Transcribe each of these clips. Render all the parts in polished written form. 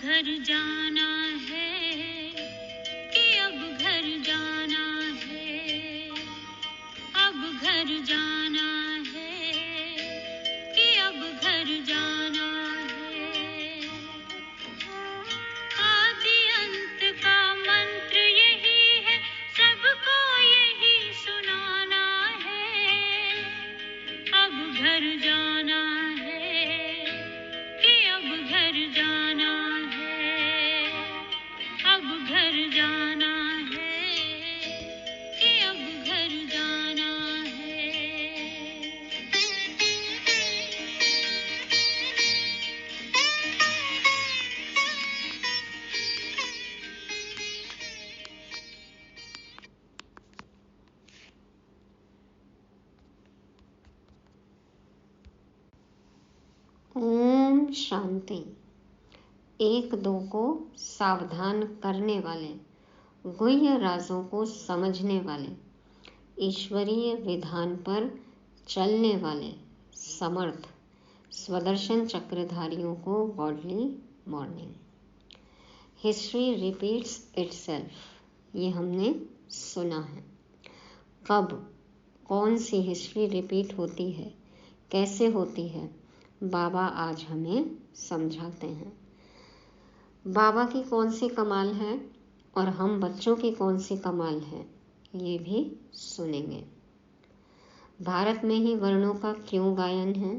घर जाना है कि अब घर जाना है, अब घर जाना है कि अब घर जाना है। आदि अंत का मंत्र यही है, सबको यही सुनाना है। अब घर जाना है कि अब घर जाना है, अब घर जाना है कि अब घर जाना ओम शांति। एक दो को सावधान करने वाले, गुह्य राजों को समझने वाले, ईश्वरीय विधान पर चलने वाले समर्थ स्वदर्शन चक्रधारियों को godly morning. History repeats itself, ये हमने सुना है। कब कौन सी हिस्ट्री रिपीट होती है, कैसे होती है, बाबा आज हमें समझाते हैं। बाबा की कौन सी कमाल है और हम बच्चों की कौन सी कमाल है, ये भी सुनेंगे। भारत में ही वर्णों का क्यों गायन है,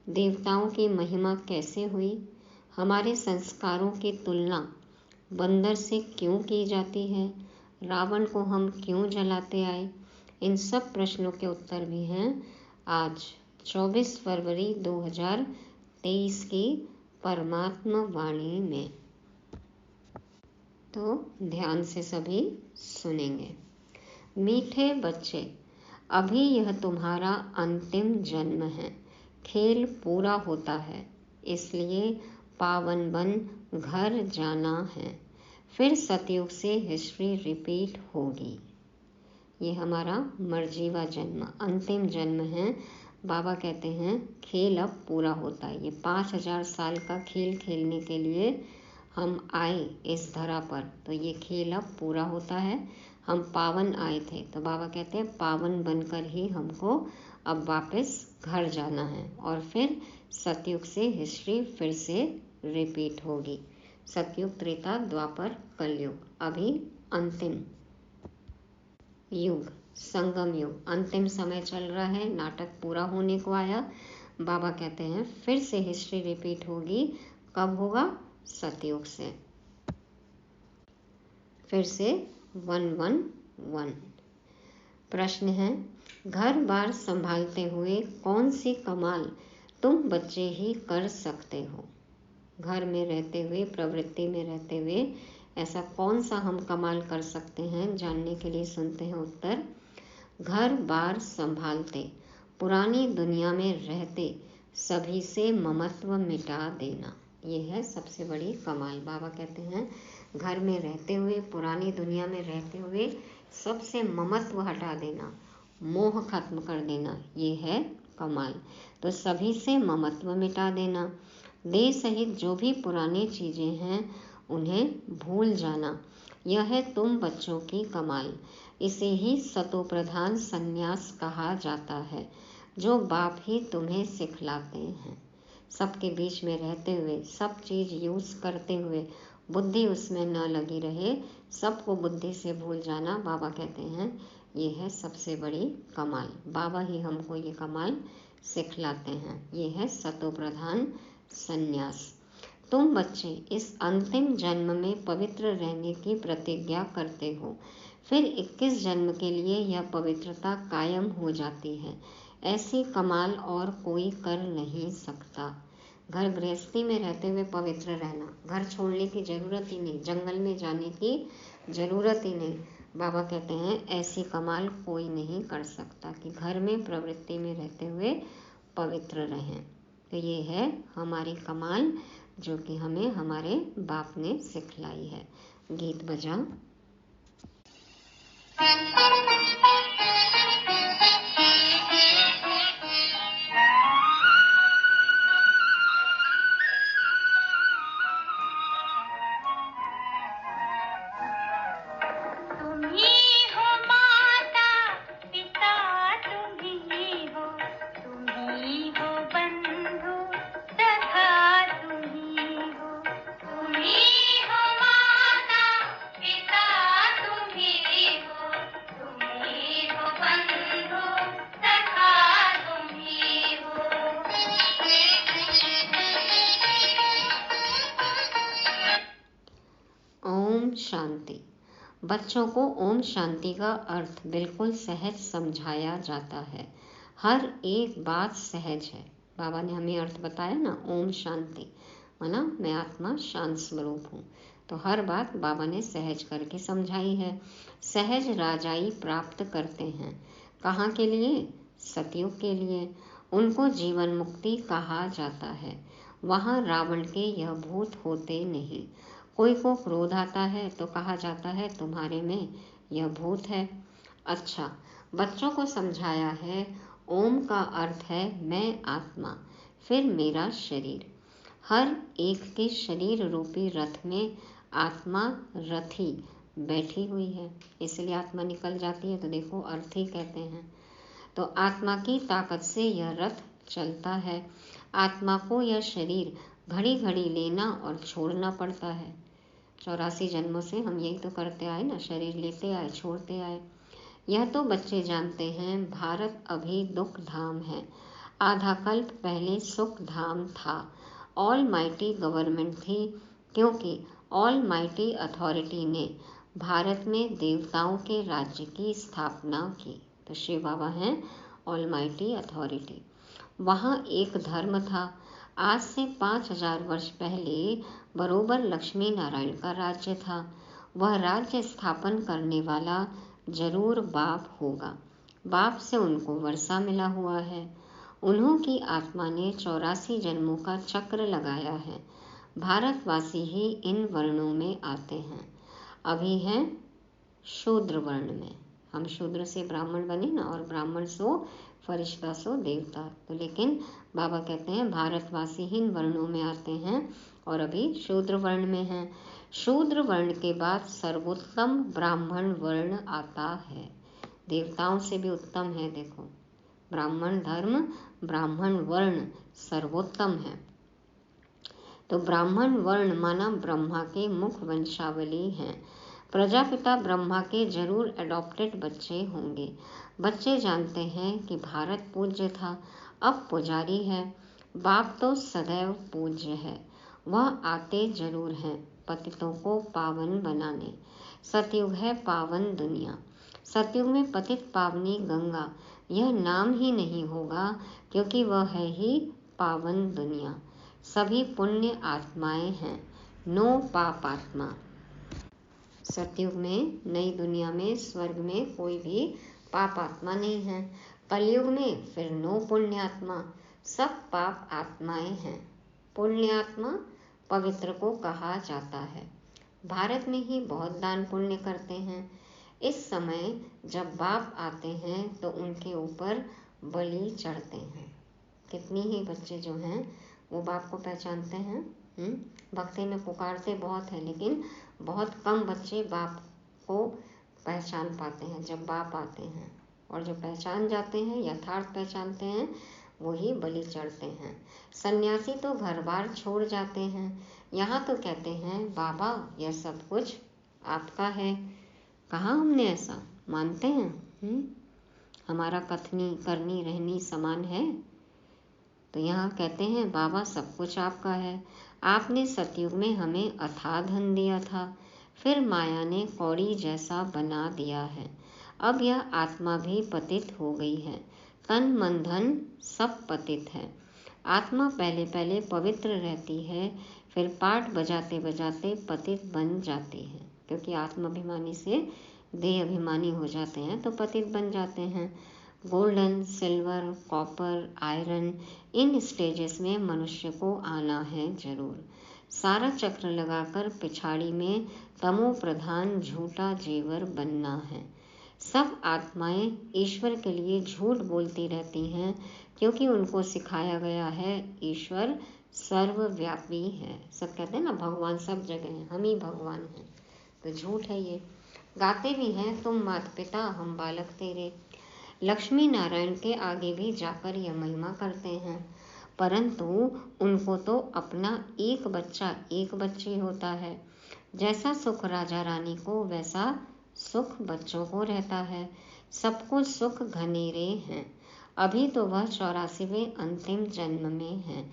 देवताओं की महिमा कैसे हुई, हमारे संस्कारों की तुलना बंदर से क्यों की जाती है, रावण को हम क्यों जलाते आए, इन सब प्रश्नों के उत्तर भी हैं आज 24 फरवरी 2023 की परमात्मा वाणी में। तो ध्यान से सभी सुनेंगे। मीठे बच्चे, अभी यह तुम्हारा अंतिम जन्म है, खेल पूरा होता है, इसलिए पावन बन घर जाना है, फिर सतयुग से हिस्ट्री रिपीट होगी। ये हमारा मर्जीवा जन्म, अंतिम जन्म है। बाबा कहते हैं खेल अब पूरा होता है। ये 5000 साल का खेल खेलने के लिए हम आए इस धरा पर, तो ये खेल अब पूरा होता है। हम पावन आए थे, तो बाबा कहते हैं पावन बनकर ही हमको अब वापस घर जाना है, और फिर सतयुग से हिस्ट्री फिर से रिपीट होगी। सतयुग, त्रेता, द्वापर, कलयुग, अभी अंतिम युग, संगम युग, अंतिम समय चल रहा है, नाटक पूरा होने को आया। बाबा कहते हैं फिर से हिस्ट्री रिपीट होगी। कब होगा? सतयुग से। फिर से 111 प्रश्न है, घर बार संभालते हुए कौन सी कमाल तुम बच्चे ही कर सकते हो? घर में रहते हुए, प्रवृत्ति में रहते हुए ऐसा कौन सा हम कमाल कर सकते हैं, जानने के लिए सुनते हैं उत्तर। घर बार संभालते, पुरानी दुनिया में रहते, सभी से ममत्व मिटा देना, ये है सबसे बड़ी कमाल। बाबा कहते हैं घर में रहते हुए, पुरानी दुनिया में रहते हुए सबसे ममत्व हटा देना, मोह खत्म कर देना, ये है कमाल। तो सभी से ममत्व मिटा देना, देह सहित जो भी पुरानी चीज़ें हैं उन्हें भूल जाना, यह है तुम बच्चों की कमाल। इसे ही सतोप्रधान संन्यास कहा जाता है, जो बाप ही तुम्हें सिखलाते हैं। सबके बीच में रहते हुए, सब चीज़ यूज़ करते हुए, बुद्धि उसमें न लगी रहे, सबको बुद्धि से भूल जाना, बाबा कहते हैं ये है सबसे बड़ी कमाल। बाबा ही हमको ये कमाल सिखलाते हैं। ये है सतोप्रधान संन्यास। तुम बच्चे इस अंतिम जन्म में पवित्र रहने की प्रतिज्ञा करते हो, फिर 21 जन्म के लिए यह पवित्रता कायम हो जाती है। ऐसी कमाल और कोई कर नहीं सकता। घर गृहस्थी में रहते हुए पवित्र रहना, घर छोड़ने की ज़रूरत ही नहीं, जंगल में जाने की ज़रूरत ही नहीं। बाबा कहते हैं ऐसी कमाल कोई नहीं कर सकता कि घर में प्रवृत्ति में रहते हुए पवित्र रहें। तो ये है हमारी कमाल, जो कि हमें हमारे बाप ने सिखलाई है। गीत बजा। बच्चों को ओम शांति का अर्थ बिल्कुल सहज समझाया जाता है। हर एक बात सहज है। बाबा ने हमें अर्थ बताया ना, ओम शांति माना मैं आत्मा शांत स्वरूप हूँ। तो हर बात बाबा ने सहज करके समझाई है। सहज राजाई प्राप्त करते हैं। कहाँ के लिए? सतयुग के लिए। उनको जीवन मुक्ति कहा जाता है। वहाँ रावण के यह भूत होते नहीं। कोई को क्रोध आता है तो कहा जाता है तुम्हारे में यह भूत है। अच्छा, बच्चों को समझाया है ओम का अर्थ है मैं आत्मा, फिर मेरा शरीर। हर एक के शरीर रूपी रथ में आत्मा रथी बैठी हुई है, इसलिए आत्मा निकल जाती है तो देखो अर्थी कहते हैं। तो आत्मा की ताकत से यह रथ चलता है। आत्मा को यह शरीर घड़ी घड़ी लेना और छोड़ना पड़ता है। 84 जन्मों से हम यही तो करते आए ना, शरीर लेते आए छोड़ते आए। यह तो बच्चे जानते हैं भारत अभी दुख धाम है। आधा कल्प पहले सुख धाम था। ऑल माइटी गवर्नमेंट थी, क्योंकि ऑल माइटी अथॉरिटी ने भारत में देवताओं के राज्य की स्थापना की। तो शिव बाबा हैं ऑल माइटी अथॉरिटी। वहाँ एक धर्म था। आज से 5000 वर्ष पहले बरोबर लक्ष्मी नारायण का राज्य था। वह राज्य स्थापन करने वाला जरूर बाप होगा। बाप से उनको वर्षा मिला हुआ है। उन्हों की आत्मा ने 84 जन्मों का चक्र लगाया है। भारतवासी ही इन वर्णों में आते हैं। अभी हैं शूद्र वर्ण में। हम शूद्र से ब्राह्मण बने ना, और ब्राह्मण सो फरिश्ता सो देवता। तो लेकिन बाबा कहते हैं भारतवासी ही इन वर्णों में आते हैं और अभी शूद्र वर्ण में हैं। शूद्र वर्ण के बाद सर्वोत्तम ब्राह्मण वर्ण आता है। देवताओं से भी उत्तम है। देखो, ब्राह्मण धर्म, ब्राह्मण वर्ण सर्वोत्तम है। तो ब्राह्मण वर्ण माना ब्रह्मा के मुख वंशावली हैं। प्रजापिता ब्रह्मा के जरूर एडॉप्टेड बच्चे होंगे। बच्चे जानते हैं कि भारत पूज्य था, अब पुजारी है। बाप तो सदैव पूज्य है, वह आते जरूर हैं पतितों को पावन बनाने। सतयुग है पावन दुनिया। सतयुग में पतित पावनी गंगा यह नाम ही नहीं होगा, क्योंकि वह है ही पावन दुनिया। सभी पुण्य आत्माएं हैं, नो पाप आत्मा। सतयुग में नई दुनिया में स्वर्ग में कोई भी पाप आत्मा नहीं है। कलयुग में फिर नो पुण्य आत्मा, सब पाप आत्माएं हैं। पुण्य आत्मा पवित्र को कहा जाता है। भारत में ही बहुत दान पुण्य करते हैं। इस समय जब बाप आते हैं तो उनके ऊपर बलि चढ़ते हैं। कितनी ही बच्चे जो हैं वो बाप को पहचानते हैं। भक्ति में पुकारते बहुत है, लेकिन बहुत कम बच्चे बाप को पहचान पाते हैं जब बाप आते हैं। और जो पहचान जाते हैं, यथार्थ पहचानते हैं, वही बलि चढ़ते हैं। सन्यासी तो घर बार छोड़ जाते हैं। यहाँ तो कहते हैं बाबा यह सब कुछ आपका है। कहाँ हमने ऐसा मानते हैं? हमारा कथनी करनी रहनी समान है। तो यहाँ कहते हैं बाबा सब कुछ आपका है। आपने सतयुग में हमें अथाह धन दिया था, फिर माया ने कौड़ी जैसा बना दिया है। अब यह आत्मा भी पतित हो गई है। तन मन धन सब पतित है। आत्मा पहले पहले पवित्र रहती है, फिर पाठ बजाते बजाते पतित बन जाती है। क्योंकि आत्माभिमानी से देह अभिमानी हो जाते हैं तो पतित बन जाते हैं। गोल्डन, सिल्वर, कॉपर, आयरन, इन स्टेजेस में मनुष्य को आना है जरूर। सारा चक्र लगाकर पिछाड़ी में तमो प्रधान झूठा जेवर बनना है। सब आत्माएं ईश्वर के लिए झूठ बोलती रहती हैं, क्योंकि उनको सिखाया गया है ईश्वर सर्वव्यापी है। सब कहते हैं ना भगवान सब जगह हैं, हम ही भगवान हैं। तो झूठ है ये। गाते भी हैं तुम माता पिता हम बालक तेरे। लक्ष्मी नारायण के आगे भी जाकर यह महिमा करते हैं, परंतु उनको तो अपना एक बच्चा एक बच्ची होता है। जैसा सुख राजा रानी को वैसा सुख बच्चों को रहता है। सबको सुख घनेरे हैं। अभी तो वह 84वें अंतिम जन्म में है।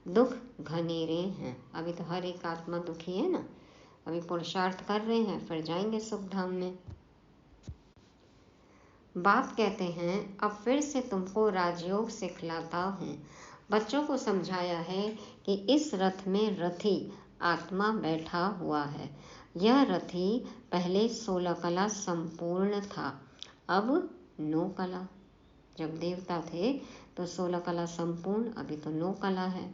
दुख घनेरे हैं। अभी तो हर एक आत्मा दुखी है ना, अभी पुरुषार्थ कर रहे हैं, फिर जाएंगे सुख धाम में। बाप कहते हैं अब फिर से तुमको राजयोग सिखलाता हूँ। बच्चों को समझाया है कि इस रथ में रथी आत्मा बैठा हुआ है। यह रथी पहले 16 कला संपूर्ण था, अब 9 कला। जब देवता थे तो 16 कला संपूर्ण, अभी तो 9 कला है।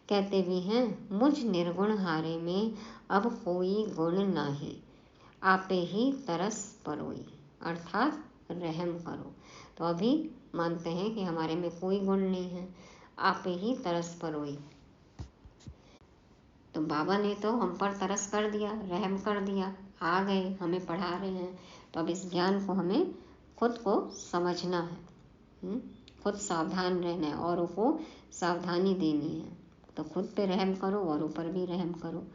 कहते भी हैं मुझ निर्गुण हारे में अब कोई गुण नहीं, आपे ही तरस परोई, अर्थात रहम करो। तो अभी मानते हैं कि हमारे में कोई गुण नहीं है, आपे ही तरस परोई। तो बाबा ने तो हम पर तरस कर दिया, रहम कर दिया, आ गए, हमें पढ़ा रहे हैं। तो अब इस ज्ञान को हमें खुद को समझना है, खुद सावधान रहना है, औरों को सावधानी देनी है। तो खुद पे रहम करो, औरों पर भी रहम करो।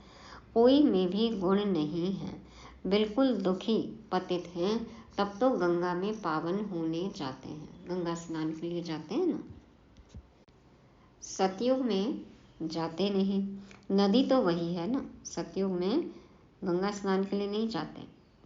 कोई में भी गुण नहीं है, बिल्कुल दुखी पतित हैं, तब तो गंगा में पावन होने जाते हैं, गंगा स्नान के लिए जाते हैं ना। सतयुग में जाते नहीं, नदी तो वही है ना। सतयुग में गंगा स्नान के लिए नहीं जाते,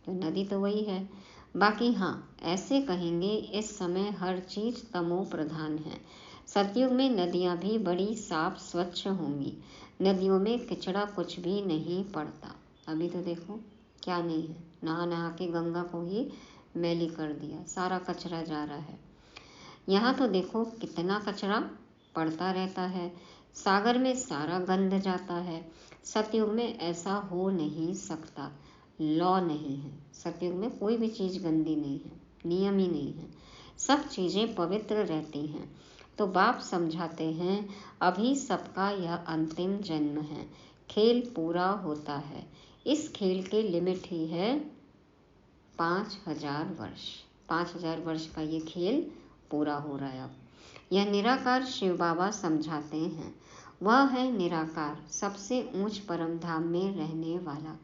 तो नदी तो वही है। बाकी हाँ, ऐसे कहेंगे इस समय हर चीज तमो प्रधान है। सतयुग में नदियाँ भी बड़ी साफ स्वच्छ होंगी, नदियों में कचरा कुछ भी नहीं पड़ता। अभी तो देखो क्या नहीं है, नहा नहा के गंगा को ही मैली कर दिया, सारा कचरा जा रहा है। यहाँ तो देखो कितना कचरा पड़ता रहता है, सागर में सारा गंद जाता है। सतयुग में ऐसा हो नहीं सकता, लॉ नहीं है। सतयुग में कोई भी चीज़ गंदी नहीं है, नियम ही नहीं है, सब चीज़ें पवित्र रहती हैं। तो बाप समझाते हैं अभी सबका यह अंतिम जन्म है, खेल पूरा होता है। इस खेल के लिमिट ही है 5000 वर्ष। 5000 वर्ष का ये खेल पूरा हो रहा है। अब यह निराकार शिव बाबा समझाते हैं, वह है निराकार, सबसे ऊंच परम धाम में रहने वाला।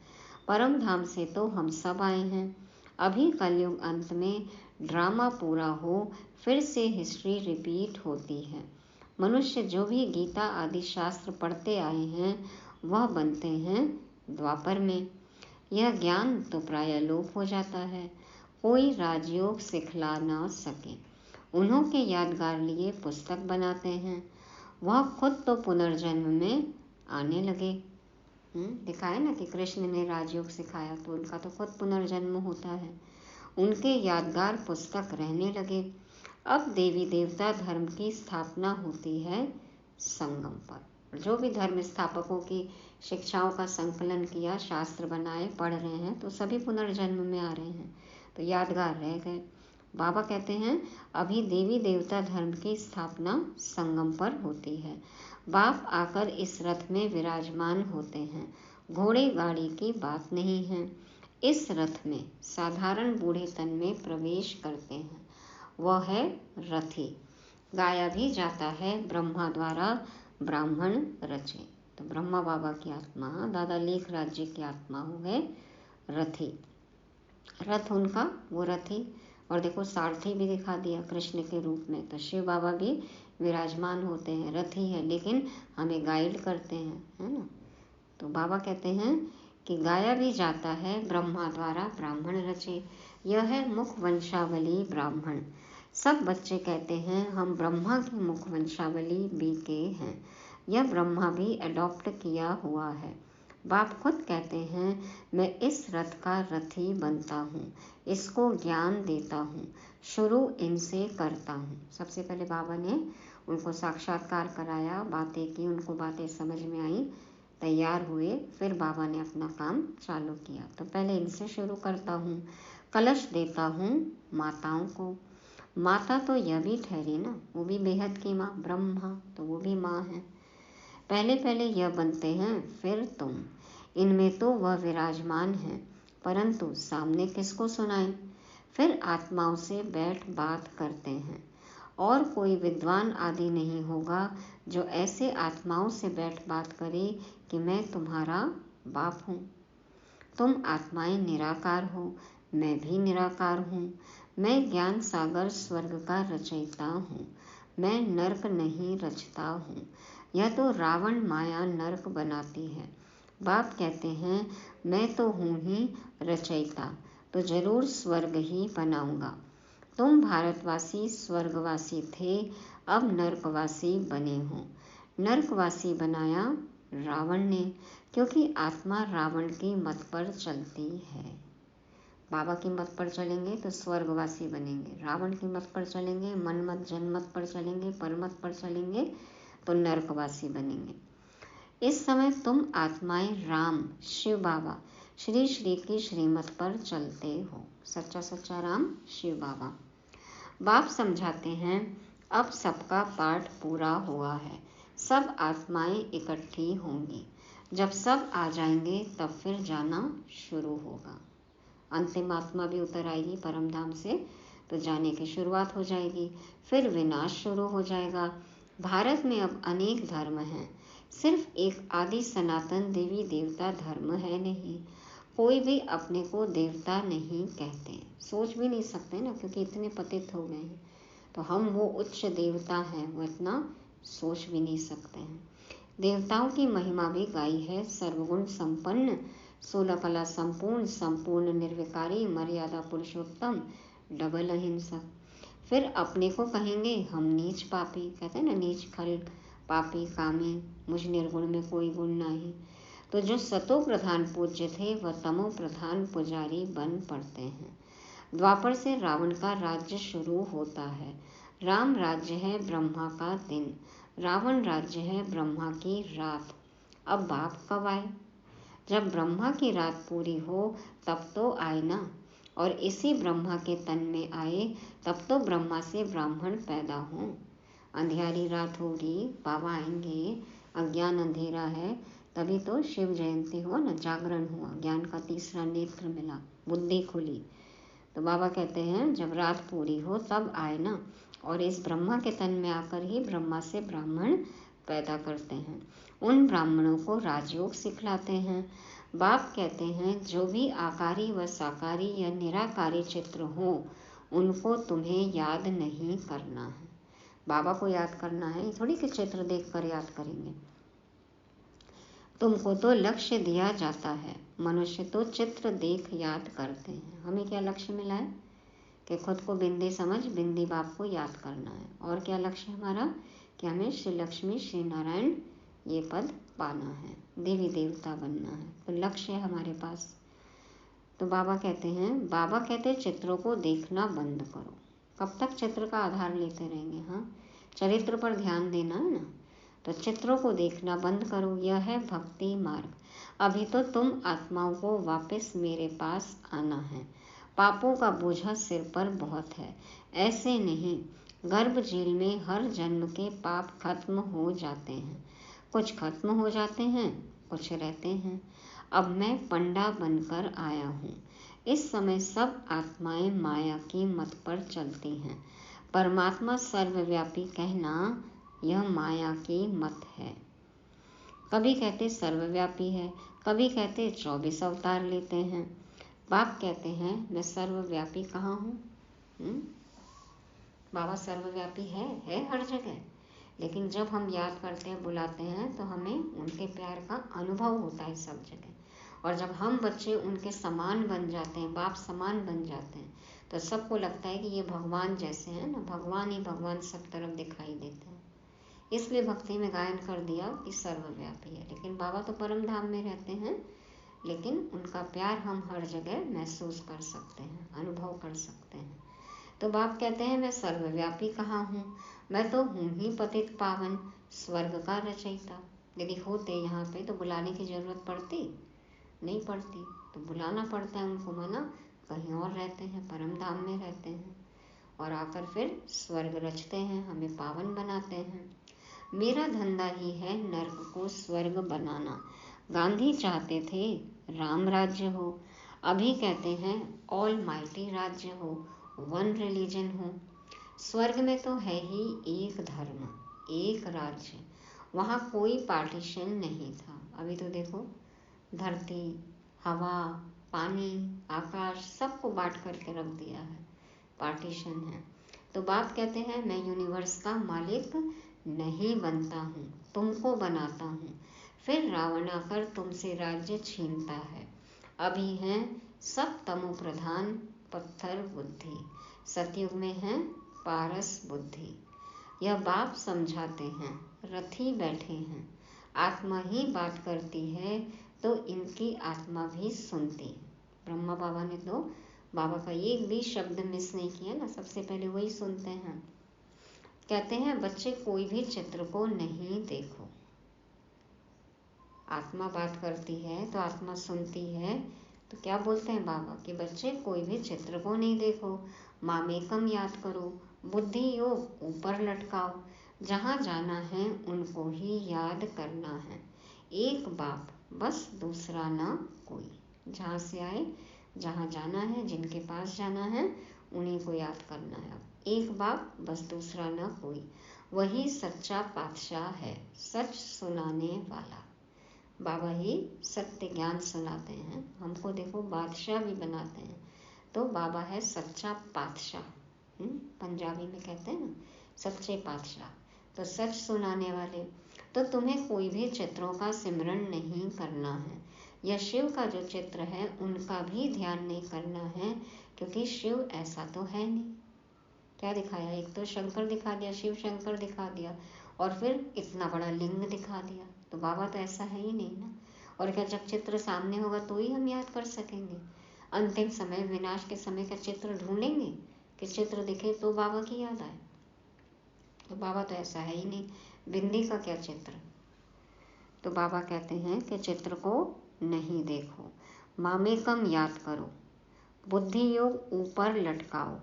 परम धाम से तो हम सब आए हैं। अभी कलयुग अंत में ड्रामा पूरा हो, फिर से हिस्ट्री रिपीट होती है। मनुष्य जो भी गीता आदि शास्त्र पढ़ते आए हैं वह बनते हैं द्वापर में। यह ज्ञान तो प्राय लोप हो जाता है, कोई राजयोग सिखला ना सके। उन्हों के यादगार लिए पुस्तक बनाते हैं, वह खुद तो पुनर्जन्म में आने लगे। दिखाया ना कि कृष्ण ने राजयोग सिखाया, तो उनका तो खुद पुनर्जन्म होता है। उनके यादगार पुस्तक रहने लगे। अब देवी देवता धर्म की स्थापना होती है संगम पर। जो भी धर्म स्थापकों की शिक्षाओं का संकलन किया, शास्त्र बनाए, पढ़ रहे हैं, तो सभी पुनर्जन्म में आ रहे हैं, तो यादगार रह गए। बाबा कहते हैं अभी देवी देवता धर्म की स्थापना संगम पर होती है। बाप आकर इस रथ में विराजमान होते हैं, घोड़े गाड़ी की बात नहीं है। इस रथ में साधारण बूढ़े तन में प्रवेश करते हैं, वह है रथी। गाया भी जाता है ब्रह्मा द्वारा ब्राह्मण रचे। तो ब्रह्मा बाबा की आत्मा, दादा लेख राज्य की आत्मा हो गए रथी। रथ उनका वो रथी, और देखो सारथी भी दिखा दिया कृष्ण के रूप में। तो शिव बाबा भी विराजमान होते हैं, रथी है, लेकिन हमें गाइड करते हैं, है ना। तो बाबा कहते हैं कि गाया भी जाता है ब्रह्मा द्वारा ब्राह्मण रचे। यह है मुख वंशावली ब्राह्मण। सब बच्चे कहते हैं हम ब्रह्मा की मुख वंशावली बीके हैं, यह ब्रह्मा भी अडॉप्ट किया हुआ है। बाप खुद कहते हैं मैं इस रथ का रथी बनता हूँ, इसको ज्ञान देता हूँ, शुरू इनसे करता हूँ। सबसे पहले बाबा ने उनको साक्षात्कार कराया, बातें की, उनको बातें समझ में आई, तैयार हुए, फिर बाबा ने अपना काम चालू किया। तो पहले इनसे शुरू करता हूँ, कलश देता हूँ माताओं को। माता तो यह भी ठहरी ना, वो भी बेहद की माँ, ब्रह्मा तो वो भी माँ है। पहले पहले यह बनते हैं, फिर तुम। इनमें तो वह विराजमान है, परंतु सामने किसको सुनाएं। फिर आत्माओं से बैठ बात करते हैं, और कोई विद्वान आदि नहीं होगा जो ऐसे आत्माओं से बैठ बात करे कि मैं तुम्हारा बाप हूँ। तुम आत्माएं निराकार हो, मैं भी निराकार हूँ। मैं ज्ञान सागर स्वर्ग का रचयिता हूँ, मैं नरक नहीं रचता हूँ। यह तो रावण माया नरक बनाती है, बाप कहते हैं मैं तो हूँ ही रचयिता, तो जरूर स्वर्ग ही बनाऊंगा। तुम भारतवासी स्वर्गवासी थे, अब नरकवासी बने हो। नरकवासी बनाया रावण ने, क्योंकि आत्मा रावण की मत पर चलती है। बाबा की मत पर चलेंगे तो स्वर्गवासी बनेंगे, रावण की मत पर चलेंगे, मनमत जनमत पर चलेंगे, परमत पर चलेंगे तो नरकवासी बनेंगे। इस समय तुम आत्माएं राम शिव बाबा श्री श्री की श्रीमत पर चलते हो। सच्चा सच्चा राम शिव बाबा। बाप समझाते हैं अब सबका पाठ पूरा हुआ है, सब आत्माएं इकट्ठी होंगी। जब सब आ जाएंगे तब फिर जाना शुरू होगा। अंतिम आत्मा भी उतर आएगी परम धाम से, तो जाने की शुरुआत हो जाएगी, फिर विनाश शुरू हो जाएगा। भारत में अब अनेक धर्म हैं, सिर्फ एक आदि सनातन देवी देवता धर्म है नहीं। कोई भी अपने को देवता नहीं कहते, सोच भी नहीं सकते ना, क्योंकि इतने पतित हो गए हैं। तो हम वो उच्च देवता हैं, वो इतना सोच भी नहीं सकते हैं। देवताओं की महिमा भी गाई है, सर्वगुण संपन्न, 16 कला संपूर्ण, संपूर्ण निर्विकारी, मर्यादा पुरुषोत्तम, डबल अहिंसक। फिर अपने को कहेंगे हम नीच पापी, कहते हैं ना नीच खल पापी कामी, मुझ निर्गुण में कोई गुण नहीं। तो जो सतो प्रधान पूज्य थे वह तमो प्रधान पुजारी बन पड़ते हैं। द्वापर से रावण का राज्य शुरू होता है। राम राज्य है ब्रह्मा का दिन, रावण राज्य है ब्रह्मा की रात। अब बाप कब आए? जब ब्रह्मा की रात पूरी हो तब तो आए ना, और इसी ब्रह्मा के तन में आए तब तो ब्रह्मा से ब्राह्मण पैदा हों। अंधियारी रात होगी, बाबा आएंगे, अज्ञान अंधेरा है, तभी तो शिव जयंती हुआ ना, जागरण हुआ, ज्ञान का तीसरा नेत्र मिला, बुद्धि खुली। तो बाबा कहते हैं जब रात पूरी हो तब आए ना, और इस ब्रह्मा के तन में आकर ही ब्रह्मा से ब्राह्मण पैदा करते हैं। उन ब्राह्मणों को राजयोग सिखलाते हैं। बाप कहते हैं जो भी आकारी व साकारी या निराकारी चित्र हो उनको तुम्हें याद नहीं करना है। बाबा को याद करना है, थोड़ी कि चित्र देखकर याद करेंगे। तुमको तो लक्ष्य दिया जाता है, मनुष्य तो चित्र देख याद करते हैं। हमें क्या लक्ष्य मिला है कि खुद को बिंदी समझ बिंदी बाप को याद करना है। और क्या लक्ष्य हमारा कि हमें श्री लक्ष्मी श्री नारायण ये पद पाना है, देवी देवता बनना है। तो लक्ष्य है हमारे पास। तो बाबा कहते हैं चित्रों को देखना बंद करो। कब तक चित्र का आधार लेते रहेंगे? हाँ, चरित्र पर ध्यान देना है ना, तो चित्रों को देखना बंद करो। यह है भक्ति मार्ग। अभी तो तुम आत्माओं को वापस मेरे पास आना है। पापों का बोझा सिर पर बहुत है, ऐसे नहीं। गर्भ झील में हर जन्म के पाप खत्म हो जाते हैं, कुछ खत्म हो जाते हैं, कुछ रहते हैं। अब मैं पंडा बनकर आया हूँ। इस समय सब आत्माएं माया की मत पर चलती हैं। परमात्मा सर्वव्यापी कहना यह माया की मत है। कभी कहते सर्वव्यापी है, कभी कहते 24 अवतार लेते हैं। बाप कहते हैं मैं सर्वव्यापी कहाँ हूँ? बाबा सर्वव्यापी है हर जगह। लेकिन जब हम याद करते हैं, बुलाते हैं, तो हमें उनके प्यार का अनुभव होता है सब जगह। और जब हम बच्चे उनके समान बन जाते हैं, बाप समान बन जाते हैं, तो सबको लगता है कि ये भगवान जैसे हैं ना, भगवान ही भगवान सब तरफ दिखाई देते हैं। इसलिए भक्ति में गायन कर दिया कि सर्वव्यापी है। लेकिन बाबा तो परम धाम में रहते हैं, लेकिन उनका प्यार हम हर जगह महसूस कर सकते हैं, अनुभव कर सकते हैं। तो बाप कहते हैं मैं सर्वव्यापी कहाँ हूँ? मैं तो हूँ ही पतित पावन, स्वर्ग का रचयिता। यदि होते यहाँ पे तो बुलाने की जरूरत पड़ती नहीं पड़ती, तो बुलाना पड़ता है उनको, मना कहीं और रहते हैं, परम धाम में रहते हैं, और आकर फिर स्वर्ग रचते हैं, हमें पावन बनाते हैं। मेरा धंधा ही है नर्क को स्वर्ग बनाना। गांधी चाहते थे राम राज्य हो, अभी कहते हैं ऑल माइटी राज्य हो, वन रिलीजन हो। स्वर्ग में तो है ही एक धर्म, एक राज्य, वहाँ कोई पार्टीशन नहीं था। अभी तो देखो धरती, हवा, पानी, आकाश सबको बांट करके रख दिया है, पार्टीशन है। तो बाप कहते हैं मैं यूनिवर्स का मालिक नहीं बनता हूँ, तुमको बनाता हूँ। फिर रावण आकर तुमसे राज्य छीनता है। अभी हैं सब तमो प्रधान पत्थर बुद्धि, सतयुग में है पारस बुद्धि। यह बाप समझाते हैं, रथी बैठे हैं, आत्मा ही बात करती है तो इनकी आत्मा भी सुनती है। ब्रह्मा बाबा ने तो बाबा का एक भी शब्द मिस नहीं किया ना, सबसे पहले वही सुनते हैं। कहते हैं बच्चे कोई भी चित्र को नहीं देखो। आत्मा बात करती है तो आत्मा सुनती है, तो क्या बोलते हैं बाबा कि बच्चे कोई भी चित्र को नहीं देखो, मामेकम याद करो, बुद्धि योग ऊपर लटकाओ, जहाँ जाना है उनको ही याद करना है। एक बाप बस दूसरा ना कोई, जहाँ से आए जहाँ जाना है, जिनके पास जाना है उन्हीं को याद करना है। एक बाप बस दूसरा ना कोई, वही सच्चा पातशाह है, सच सुनाने वाला। बाबा ही सत्य ज्ञान सुनाते हैं, हमको देखो बादशाह भी बनाते हैं, तो बाबा है सच्चा पातशाह। पंजाबी में कहते हैं ना सच्चे पातशाह, तो सच सुनाने वाले। तो तुम्हें कोई भी चित्रों का सिमरन नहीं करना है, यह शिव का जो चित्र है उनका भी ध्यान नहीं करना है, क्योंकि शिव ऐसा तो है नहीं। क्या दिखाया, एक तो शंकर दिखा दिया, शिव शंकर दिखा दिया, और फिर इतना बड़ा लिंग दिखा दिया, तो बाबा तो ऐसा है ही नहीं ना। और क्या जब चित्र सामने होगा तो ही हम याद कर सकेंगे? अंतिम समय विनाश के समय का चित्र ढूंढेंगे कि चित्र दिखे तो बाबा की याद आए? तो बाबा तो ऐसा है ही नहीं, बिंदी का क्या चित्र। तो बाबा कहते हैं कि चित्र को नहीं देखो, मामेकम याद करो, बुद्धि योग ऊपर लटकाओ,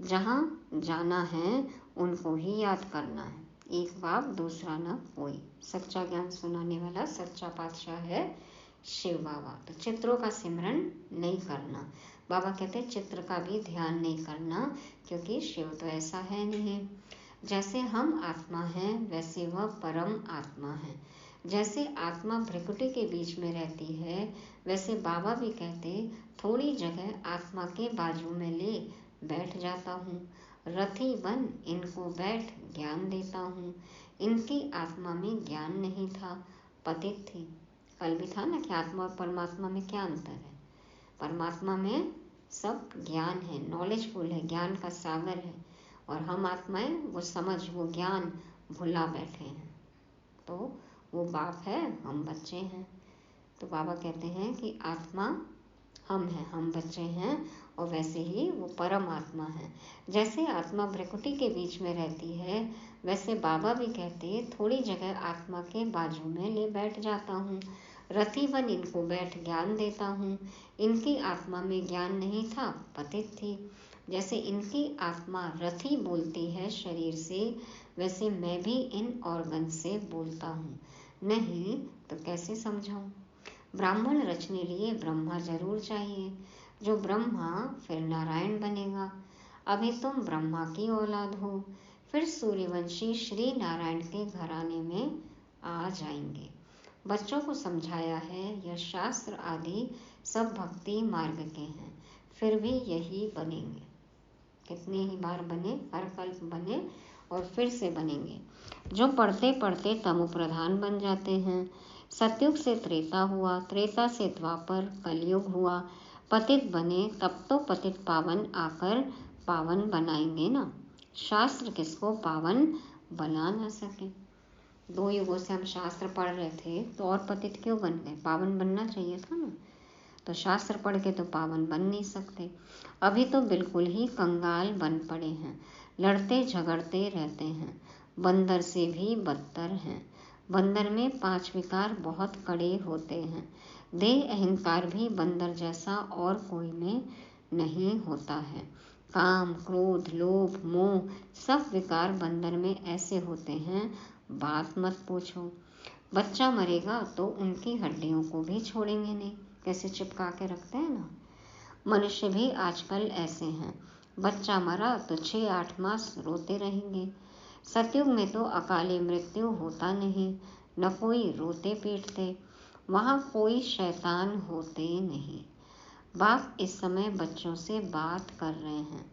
जहाँ जाना है उनको ही याद करना है। एक बाप दूसरा न कोई, सच्चा ज्ञान सुनाने वाला सच्चा पातशाह है शिव बाबा। तो चित्रों का सिमरन नहीं करना, बाबा कहते चित्र का भी ध्यान नहीं करना, क्योंकि शिव तो ऐसा है नहीं। जैसे हम आत्मा हैं वैसे वह परम आत्मा है। जैसे आत्मा भ्रिकुटी के बीच में रहती है, वैसे बाबा भी कहते थोड़ी जगह आत्मा के बाजू में ले बैठ जाता हूँ, रथी बन इनको बैठ ज्ञान देता हूँ। इनकी आत्मा में ज्ञान नहीं था, पतित थी। कल भी था ना कि आत्मा और परमात्मा में क्या अंतर है। परमात्मा में सब ज्ञान है, नॉलेजफुल है, ज्ञान का सागर है, और हम आत्माएं वो समझ वो ज्ञान भुला बैठे हैं। तो वो बाप है, हम बच्चे हैं। तो बाबा कहते हैं कि आत्मा हम हैं, हम बच्चे हैं, और वैसे ही वो परम आत्मा है। जैसे आत्मा भ्रिकुटी के बीच में रहती है, वैसे बाबा भी कहते थोड़ी जगह आत्मा के बाजू में ले बैठ जाता हूँ, रथी बन इनको बैठ ज्ञान देता हूँ। इनकी आत्मा में ज्ञान नहीं था, पतित थी। जैसे इनकी आत्मा रथी बोलती है शरीर से, वैसे मैं भी इन ऑर्गन से बोलता हूँ, नहीं तो कैसे समझाऊँ? ब्राह्मण रचने लिए ब्रह्मा जरूर चाहिए, जो ब्रह्मा फिर नारायण बनेगा। अभी तुम ब्रह्मा की औलाद हो, फिर सूर्यवंशी श्री नारायण के घराने में आ जाएंगे। बच्चों को समझाया है यह शास्त्र आदि सब भक्ति मार्ग के हैं, फिर भी यही बनेंगे। कितने ही बार बने, हर कल्प बने और फिर से बनेंगे। जो पढ़ते पढ़ते तमो प्रधान बन जाते हैं। सतयुग से त्रेता हुआ, त्रेता से द्वापर, कलयुग हुआ, पतित बने, तब तो पतित पावन आकर पावन बनाएंगे ना। शास्त्र किसको पावन बना ना सके। 2 युगों से हम शास्त्र पढ़ रहे थे तो और पतित क्यों बन गए? पावन बनना चाहिए था ना। तो शास्त्र पढ़ के तो पावन बन नहीं सकते। अभी तो बिल्कुल ही कंगाल बन पड़े हैं, लड़ते झगड़ते रहते हैं, बंदर से भी बदतर हैं। बंदर में 5 विकार बहुत कड़े होते हैं। देह अहंकार भी बंदर जैसा और कोई में नहीं होता है। काम क्रोध लोभ मोह सब विकार बंदर में ऐसे होते हैं, बात मत पूछो। बच्चा मरेगा तो उनकी हड्डियों को भी छोड़ेंगे नहीं, कैसे चिपका के रखते हैं ना। मनुष्य भी आजकल ऐसे हैं, बच्चा मरा तो 6-8 मास रोते रहेंगे। सतयुग में तो अकाली मृत्यु होता नहीं, न कोई रोते पीटते, वहाँ कोई शैतान होते नहीं। बाप इस समय बच्चों से बात कर रहे हैं,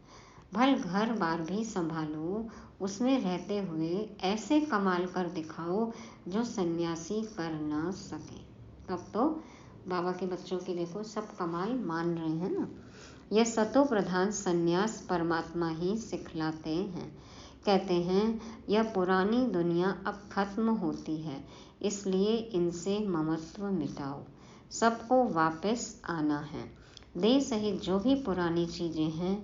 भल घर बार भी संभालो, उसमें रहते हुए ऐसे कमाल कर दिखाओ जो सन्यासी कर ना सके। तब तो बाबा के बच्चों की देखो सब कमाल मान रहे हैं ना। यह सतो प्रधान सन्यास परमात्मा ही सिखलाते हैं। कहते हैं यह पुरानी दुनिया अब खत्म होती है, इसलिए इनसे ममत्व मिटाओ, सबको वापस आना है। देह सहित जो भी पुरानी चीजें हैं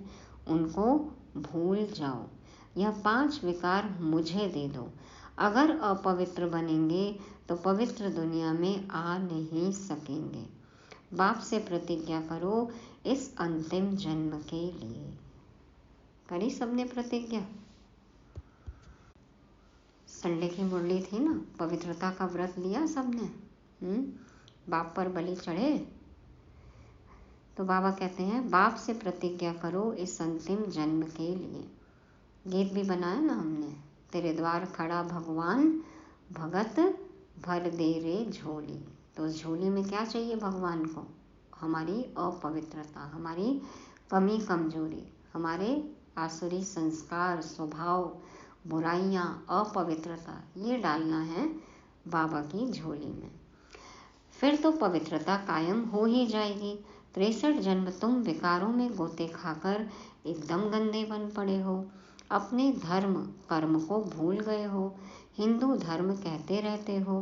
उनको भूल जाओ। यह 5 विकार मुझे दे दो। अगर अपवित्र बनेंगे तो पवित्र दुनिया में आ नहीं सकेंगे। बाप से प्रतिज्ञा करो इस अंतिम जन्म के लिए। करी सबने प्रतिज्ञा? संडे की मुरली थी ना, पवित्रता का व्रत लिया सबने। बाप पर बलि चढ़े। तो बाबा कहते हैं बाप से प्रतिज्ञा करो इस अंतिम जन्म के लिए। गीत भी बनाया ना हमने, तेरे द्वार खड़ा भगवान, भगत भर दे रे झोली। तो उस झोली में क्या चाहिए भगवान को? हमारी अपवित्रता, हमारी कमी कमजोरी, हमारे आसुरी संस्कार, स्वभाव, बुराइयां, अपवित्रता, ये डालना है बाबा की झोली में। फिर तो पवित्रता कायम हो ही जाएगी। 63 जन्म तुम विकारों में गोते खाकर एकदम गंदे बन पड़े हो। अपने धर्म कर्म को भूल गए हो, हिंदू धर्म कहते रहते हो।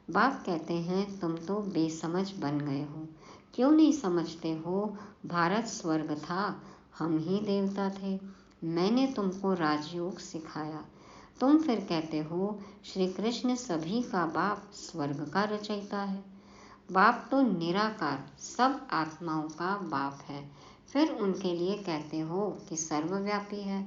बाप कहते हैं तुम तो बेसमझ बन गए हो। क्यों नहीं समझते हो भारत स्वर्ग था, हम ही देवता थे। मैंने तुमको राजयोग सिखाया। तुम फिर कहते हो श्री कृष्ण सभी का बाप, स्वर्ग का रचयिता है। बाप तो निराकार सब आत्माओं का बाप है, फिर उनके लिए कहते हो कि सर्वव्यापी है।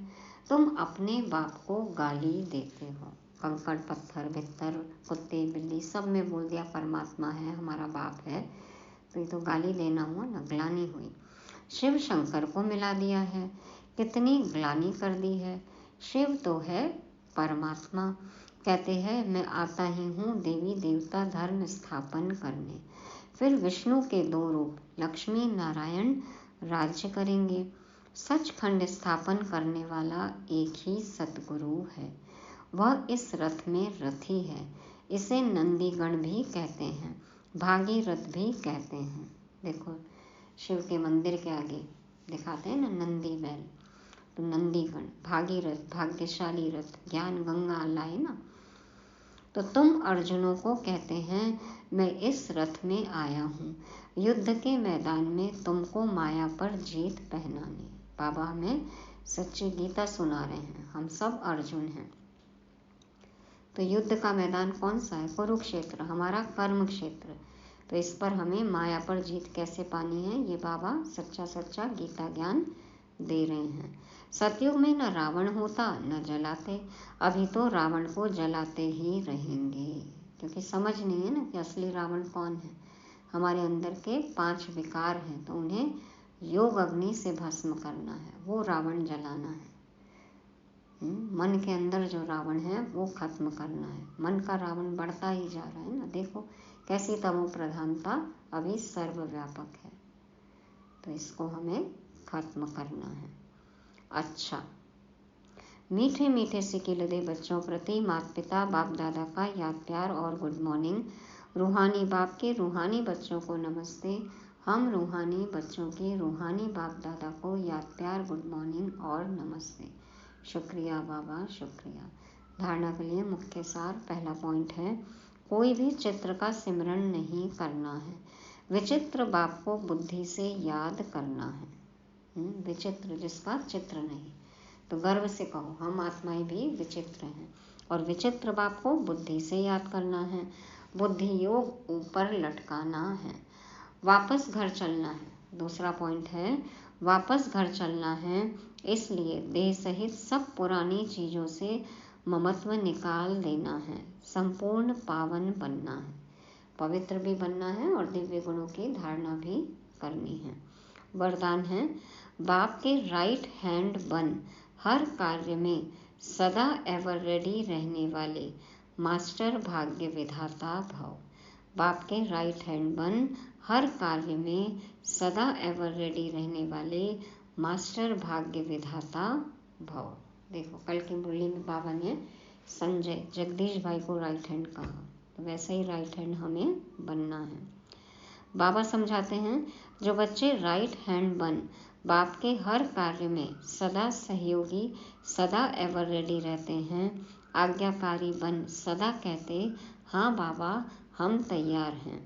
तुम अपने बाप को गाली देते हो। कंकड़ पत्थर भित्तर कुत्ते बिल्ली सब में बोल दिया परमात्मा है, हमारा बाप है, तो ये तो गाली देना हुआ ना, ग्लानि हुई। शिव शंकर को मिला दिया है, कितनी ग्लानि कर दी है। शिव तो है परमात्मा, कहते हैं मैं आता ही हूँ देवी देवता धर्म स्थापन करने। फिर विष्णु के 2 रूप लक्ष्मी नारायण राज्य करेंगे। सचखंड स्थापन करने वाला एक ही सतगुरु है, वह इस रथ में रथी है। इसे नंदीगण भी कहते हैं, भागीरथ भी कहते हैं। देखो शिव के मंदिर के आगे दिखाते हैं ना नंदी बैल, तो नंदीगण, भागीरथ भाग्यशाली रथ, ज्ञान गंगा लाए ना। तो तुम अर्जुनों को कहते हैं मैं इस रथ में आया हूँ युद्ध के मैदान में तुमको माया पर जीत पहनाने। बाबा हमें सच्ची गीता सुना रहे हैं, हम सब अर्जुन हैं। तो युद्ध का मैदान कौन सा है? कुरुक्षेत्र, हमारा कर्म क्षेत्र। तो इस पर हमें माया पर जीत कैसे पानी है, ये बाबा सच्चा सच्चा गीता ज्ञान दे रहे हैं। सतयुग में न रावण होता न जलाते, अभी तो रावण को जलाते ही रहेंगे, क्योंकि समझ नहीं है ना कि असली रावण कौन है। हमारे अंदर के 5 विकार हैं, तो उन्हें योग अग्नि से भस्म करना है, वो रावण जलाना है। मन के अंदर जो रावण है वो खत्म करना है। मन का रावण बढ़ता ही जा रहा है ना, देखो कैसी तमो प्रधानता अभी सर्वव्यापक है, तो इसको हमें खत्म करना है। अच्छा, मीठे मीठे सिकिलदे बच्चों प्रति माता पिता बाप दादा का याद प्यार और गुड मॉर्निंग। रूहानी बाप के रूहानी बच्चों को नमस्ते। हम रूहानी बच्चों के रूहानी बाप दादा को याद प्यार गुड मॉर्निंग और नमस्ते। शुक्रिया बाबा, शुक्रिया। धारणा के लिए मुख्य सार, पहला पॉइंट है कोई भी चित्र का सिमरन नहीं करना है, विचित्र बाप को बुद्धि से याद करना है। विचित्र जिसका चित्र नहीं, तो गर्व से कहो हम आत्माएं भी विचित्र हैं, और विचित्र बाप को बुद्धि से याद करना है। बुद्धि योग ऊपर लटकाना है। वापस घर चलना है, दूसरा पॉइंट है वापस घर चलना है, इसलिए देह सहित सब पुरानी चीज़ों से ममत्व निकाल देना है, संपूर्ण पावन बनना है, पवित्र भी बनना है और दिव्य गुणों की धारणा भी करनी है। वरदान है बाप के राइट हैंड बन, हर कार्य में सदा एवर रेडी रहने वाले मास्टर भाग्य विधाता भव। बाप के राइट हैंड बन, हर कार्य में सदा एवर रेडी रहने वाले मास्टर भाग्य विधाता भव। देखो कल की मुरली में बाबा ने संजय जगदीश भाई को राइट हैंड कहा, तो वैसे ही राइट हैंड हमें बनना है। बाबा समझाते हैं, जो बच्चे राइट हैंड बन बाप के हर कार्य में सदा सहयोगी, सदा एवर रेडी रहते हैं, आज्ञाकारी बन सदा कहते हाँ बाबा हम तैयार हैं।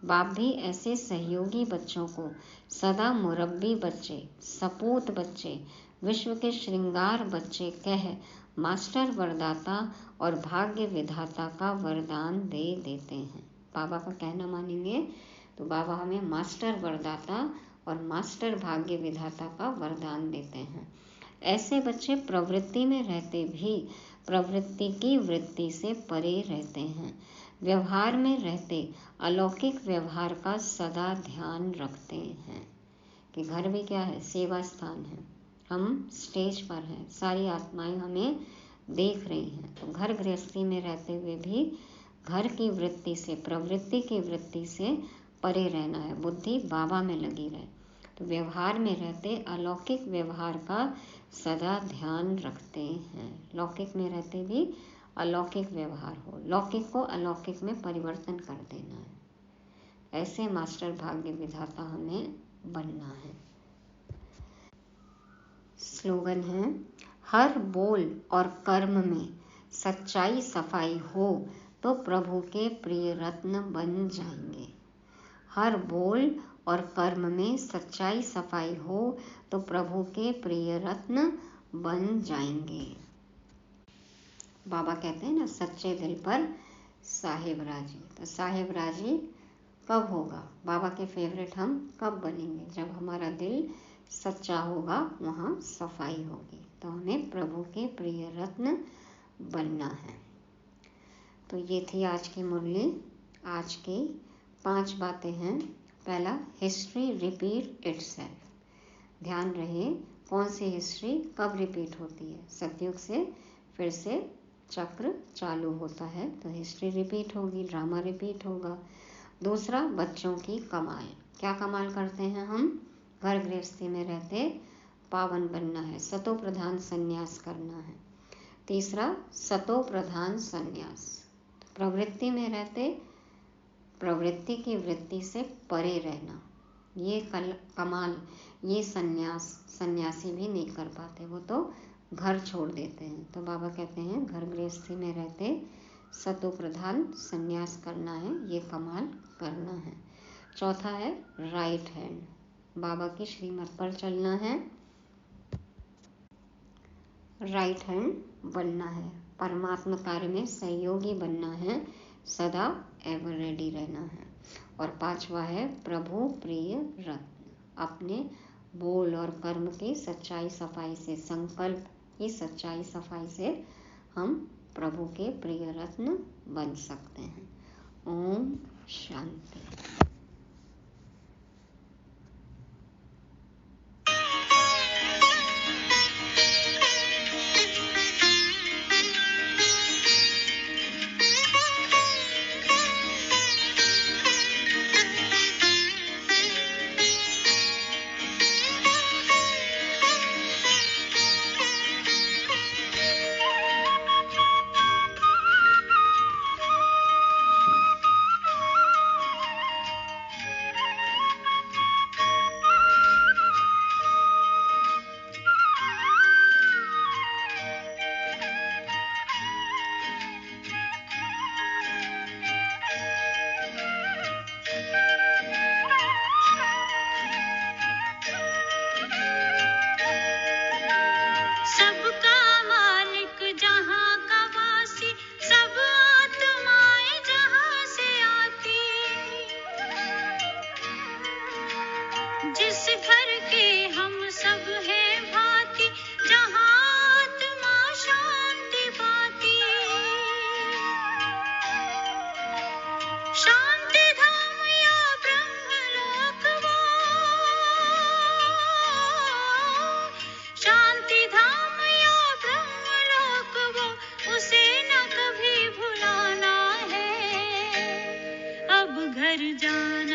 बाप भी ऐसे सहयोगी बच्चों को सदा मुरब्बी बच्चे, सपूत बच्चे, विश्व के श्रृंगार बच्चे कह मास्टर वरदाता और भाग्य विधाता का वरदान दे देते हैं। बाबा का कहना मानेंगे तो बाबा हमें मास्टर वरदाता और मास्टर भाग्य विधाता का वरदान देते हैं। ऐसे बच्चे प्रवृत्ति में रहते भी प्रवृत्ति की वृत्ति से परे रहते हैं, व्यवहार में रहते अलौकिक व्यवहार का सदा ध्यान रखते हैं। कि घर भी क्या है, सेवा स्थान है, हम स्टेज पर हैं, सारी आत्माएं हमें देख रही हैं, तो घर गृहस्थी में रहते हुए भी घर की वृत्ति से प्रवृत्ति की वृत्ति से परे रहना है, बुद्धि बाबा में लगी रहे। तो व्यवहार में रहते अलौकिक व्यवहार का सदा ध्यान रखते हैं, लौकिक में रहते भी अलौकिक व्यवहार हो, लौकिक को अलौकिक में परिवर्तन कर देना है। ऐसे मास्टर भाग्य विधाता हमें बनना है। स्लोगन है, हर बोल और कर्म में सच्चाई सफाई हो तो प्रभु के प्रिय रत्न बन जाएंगे। हर बोल और कर्म में सच्चाई सफाई हो तो प्रभु के प्रिय रत्न बन जाएंगे। बाबा कहते हैं ना, सच्चे दिल पर साहेब राजी। तो साहेब राजी कब होगा, बाबा के फेवरेट हम कब बनेंगे, जब हमारा दिल सच्चा होगा, वहाँ सफाई होगी। तो हमें प्रभु के प्रिय रत्न बनना है। तो ये थी आज की मुरली। आज की 5 बातें हैं। पहला, हिस्ट्री रिपीट इटसेल्फ। ध्यान रहे कौन सी हिस्ट्री कब रिपीट होती है, सतयुग से फिर से चक्र चालू होता है तो हिस्ट्री रिपीट होगी, ड्रामा रिपीट होगा। दूसरा, बच्चों की कमाल। क्या कमाल करते हैं हम, घर गृहस्थी में रहते पावन बनना है, सतो प्रधान संन्यास करना है। तीसरा, सतो प्रधान संन्यास, प्रवृत्ति में रहते प्रवृत्ति की वृत्ति से परे रहना। ये कमाल, ये सन्यासी भी नहीं कर पाते, वो तो घर छोड़ देते हैं। तो बाबा कहते हैं घर गृहस्थी में रहते सतो प्रधान संन्यास करना है, ये कमाल करना है। चौथा है राइट हैंड, बाबा की श्रीमत पर चलना है, राइट हैंड बनना है, परमात्मा कार्य में सहयोगी बनना है, सदा एवर रेडी रहना है। और 5वां है प्रभु प्रिय रत्न, अपने बोल और कर्म की सच्चाई सफाई से, संकल्प की सच्चाई सफाई से हम प्रभु के प्रिय रत्न बन सकते हैं। ओम शांति। घर जाना